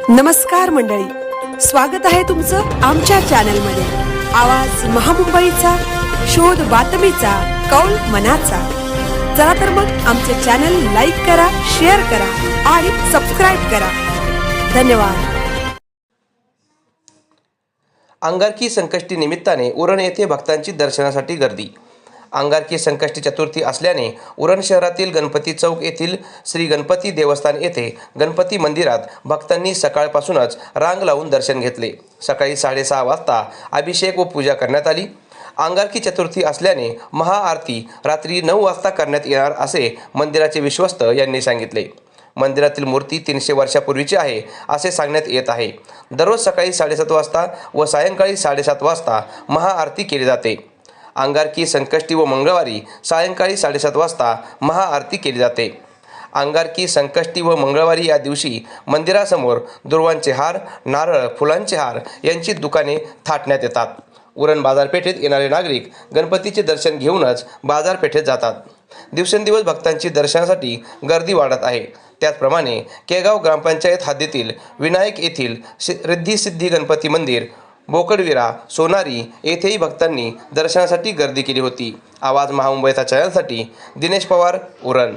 नमस्कार मंडळी, स्वागत आहे तुमचं आमच्या चॅनलमध्ये। आवाज महामुंबईचा, शोध बातमीचा, कौल मनाचा। चला तर मग आमचे चॅनल लाईक करा, शेअर करा आणि सबस्क्राइब करा। धन्यवाद। अंगारकी संकष्टी निमित्ताने उरण येथे भक्तांची दर्शनासाठी गर्दी। अंगारकी संकष्टी चतुर्थी असल्याने उरण शहरातील गणपती चौक येथील श्री गणपती देवस्थान येथे गणपती मंदिरात भक्तांनी सकाळपासूनच रांग लावून दर्शन घेतले। सकाळी 6:30 वाजता अभिषेक व पूजा करण्यात आली। अंगारकी चतुर्थी असल्याने महाआरती रात्री 9 वाजता करण्यात येणार असे मंदिराचे विश्वस्त यांनी सांगितले। मंदिरातील मूर्ती 300 वर्षापूर्वीची आहे असे सांगण्यात येत आहे। दररोज सकाळी 7:30 वाजता व सायंकाळी 7:30 वाजता महाआरती केली जाते। अंगारकी संकष्टी व मंगळवारी सायंकाळी 7:30 वाजता महाआरती केली जाते। अंगारकी संकष्टी व मंगळवारी या दिवशी मंदिरासमोर दुर्वांचे हार, नारळ, फुलांचे हार यांची दुकाने थाटण्यात येतात। उरण बाजारपेठेत येणारे नागरिक गणपतीचे दर्शन घेऊनच बाजारपेठेत जातात। दिवसेंदिवस भक्तांची दर्शनासाठी गर्दी वाढत आहे। त्याचप्रमाणे केगाव ग्रामपंचायत हद्दीतील विनायक येथील रिद्धी सिद्धी गणपती मंदिर, बोकडविरा, सोनारी येथेही भक्तांनी दर्शनासाठी गर्दी केली होती। आवाज महामुंबईचा चॅनलसाठी दिनेश पवार, उरण।